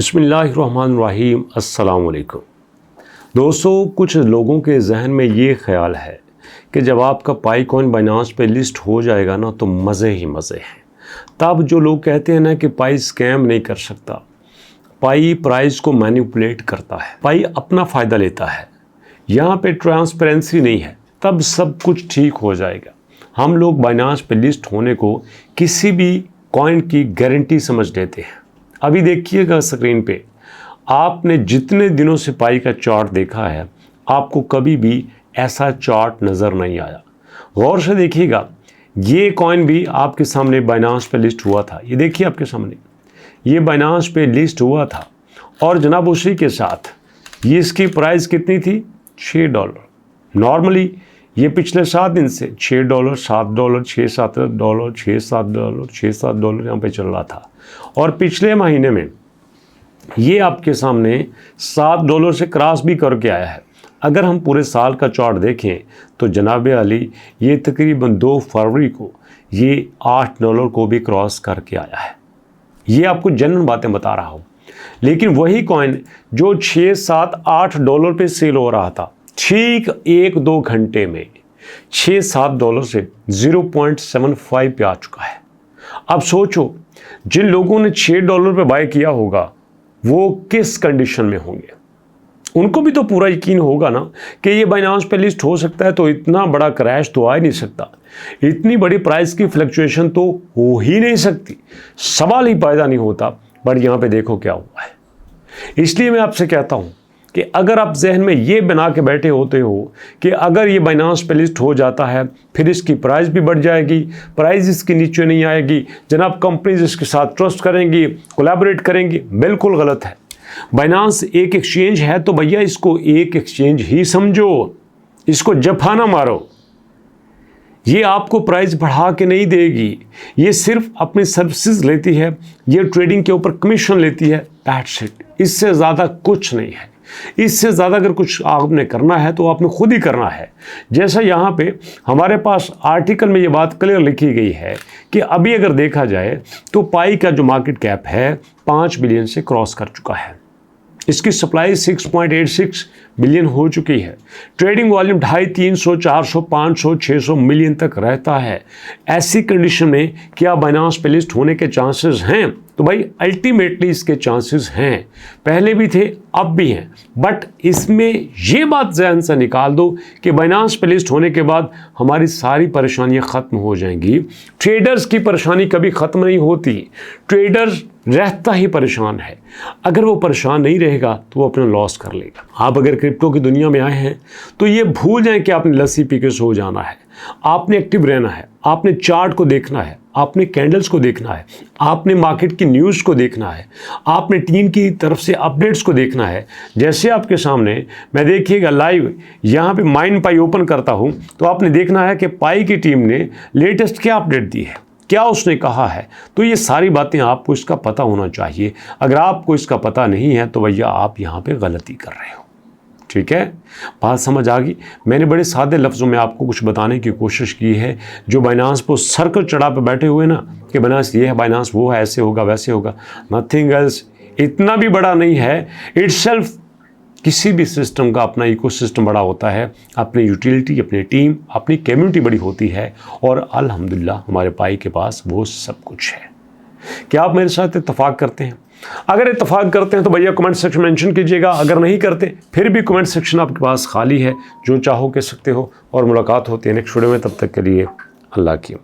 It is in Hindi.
बिस्मिल्लाहिर्रहमानिर्रहीम। अस्सलाम वालेकुम। दोस्तों, कुछ लोगों के जहन में ये ख्याल है कि जब आपका पाई कॉइन बाइनांस पे लिस्ट हो जाएगा ना तो मज़े ही मज़े हैं। तब जो लोग कहते हैं ना कि पाई स्कैम नहीं कर सकता, पाई प्राइस को मैनिपुलेट करता है, पाई अपना फ़ायदा लेता है, यहाँ पे ट्रांसपेरेंसी नहीं है, तब सब कुछ ठीक हो जाएगा। हम लोग बाइनांस पे लिस्ट होने को किसी भी कॉइन की गारंटी समझ लेते हैं। अभी देखिएगा स्क्रीन पे, आपने जितने दिनों से पाई का चार्ट देखा है, आपको कभी भी ऐसा चार्ट नज़र नहीं आया। गौर से देखिएगा, ये कॉइन भी आपके सामने बाइनांस पे लिस्ट हुआ था। ये देखिए आपके सामने, ये बाइनांस पे लिस्ट हुआ था और जनाब उसी के साथ ये इसकी प्राइस कितनी थी? $6। नॉर्मली ये पिछले 7 दिन से $6, $7, $6-7, $6-7, $6-7 यहाँ पे चल रहा था। और पिछले महीने में ये आपके सामने $7 से क्रॉस भी करके आया है। अगर हम पूरे साल का चार्ट देखें तो जनाब अली ये तकरीबन 2 फरवरी को ये $8 को भी क्रॉस करके आया है। ये आपको जनरल बातें बता रहा हूँ, लेकिन वही कॉइन जो $6-7-8 पे सेल हो रहा था, ठीक 1-2 घंटे में $6-7 से 0.75 पे आ चुका है। अब सोचो, जिन लोगों ने $6 पे बाय किया होगा वो किस कंडीशन में होंगे। उनको भी तो पूरा यकीन होगा ना कि ये बाइनांस पे लिस्ट हो सकता है, तो इतना बड़ा क्रैश तो आ ही नहीं सकता, इतनी बड़ी प्राइस की फ्लक्चुएशन तो हो ही नहीं सकती, सवाल ही पैदा नहीं होता। बट यहाँ पे देखो क्या हुआ है। इसलिए मैं आपसे कहता हूँ कि अगर आप जहन में ये बना के बैठे होते हो कि अगर ये बाइनांस पे लिस्ट हो जाता है फिर इसकी प्राइस भी बढ़ जाएगी, प्राइस इसके नीचे नहीं आएगी, जनाब कंपनीज इसके साथ ट्रस्ट करेंगी, कोलैबोरेट करेंगी, बिल्कुल गलत है। बाइनांस एक एक्सचेंज है तो भैया इसको एक एक्सचेंज ही समझो, इसको जफा ना मारो। ये आपको प्राइस बढ़ा के नहीं देगी, ये सिर्फ अपनी सर्विसेज लेती है, ये ट्रेडिंग के ऊपर कमीशन लेती है, दैट्स इट। इससे ज़्यादा कुछ नहीं है। इससे ज़्यादा अगर कुछ आपने करना है तो आपने खुद ही करना है। जैसा यहाँ पे हमारे पास आर्टिकल में ये बात क्लियर लिखी गई है कि अभी अगर देखा जाए तो पाई का जो मार्केट कैप है 5 बिलियन से क्रॉस कर चुका है, इसकी सप्लाई 6.86 बिलियन हो चुकी है, ट्रेडिंग वॉल्यूम 250, 300, 400, 500, 600 मिलियन तक रहता है। ऐसी कंडीशन में क्या बाइनांस पे लिस्ट होने के चांसेस हैं? तो भाई अल्टीमेटली इसके चांसेस हैं, पहले भी थे अब भी हैं। बट इसमें ये बात ज़हन से निकाल दो कि बाइनांस पे लिस्ट होने के बाद हमारी सारी परेशानियां ख़त्म हो जाएंगी। ट्रेडर्स की परेशानी कभी ख़त्म नहीं होती, ट्रेडर्स रहता ही परेशान है। अगर वो परेशान नहीं रहेगा तो वो अपना लॉस कर लेगा। आप अगर क्रिप्टो की दुनिया में आए हैं तो ये भूल जाएं कि आपने लस्सी पी के सो जाना है। आपने एक्टिव रहना है, आपने चार्ट को देखना है, आपने कैंडल्स को देखना है, आपने मार्केट की न्यूज़ को देखना है, आपने टीम की तरफ से अपडेट्स को देखना है। जैसे आपके सामने मैं देखिएगा लाइव यहाँ पे माइंड पाई ओपन करता हूँ तो आपने देखना है कि पाई की टीम ने लेटेस्ट क्या अपडेट दी है, क्या उसने कहा है। तो ये सारी बातें आपको इसका पता होना चाहिए। अगर आपको इसका पता नहीं है तो भैया आप यहाँ पे गलती कर रहे हो। ठीक है, बात समझ आ गई। मैंने बड़े सादे लफ्ज़ों में आपको कुछ बताने की कोशिश की है। जो बाइनांस पर सर को चढ़ा पे बैठे हुए ना कि बाइनांस ये है, बाइनांस वो है, ऐसे होगा वैसे होगा, नथिंग एल्स। इतना भी बड़ा नहीं है इटसेल्फ। किसी भी सिस्टम का अपना इकोसिस्टम बड़ा होता है, अपनी यूटिलिटी, अपनी टीम, अपनी कम्युनिटी बड़ी होती है, और अल्हम्दुलिल्लाह हमारे पाई के पास वो सब कुछ है। क्या आप मेरे साथ इत्तेफाक करते हैं? अगर इत्तेफाक करते हैं तो भैया कमेंट सेक्शन में मेंशन कीजिएगा। अगर नहीं करते फिर भी कमेंट सेक्शन आपके पास खाली है, जो चाहो कह सकते हो। और मुलाकात होती है नेक्स्ट वीडियो में, तब तक के लिए अल्लाह की।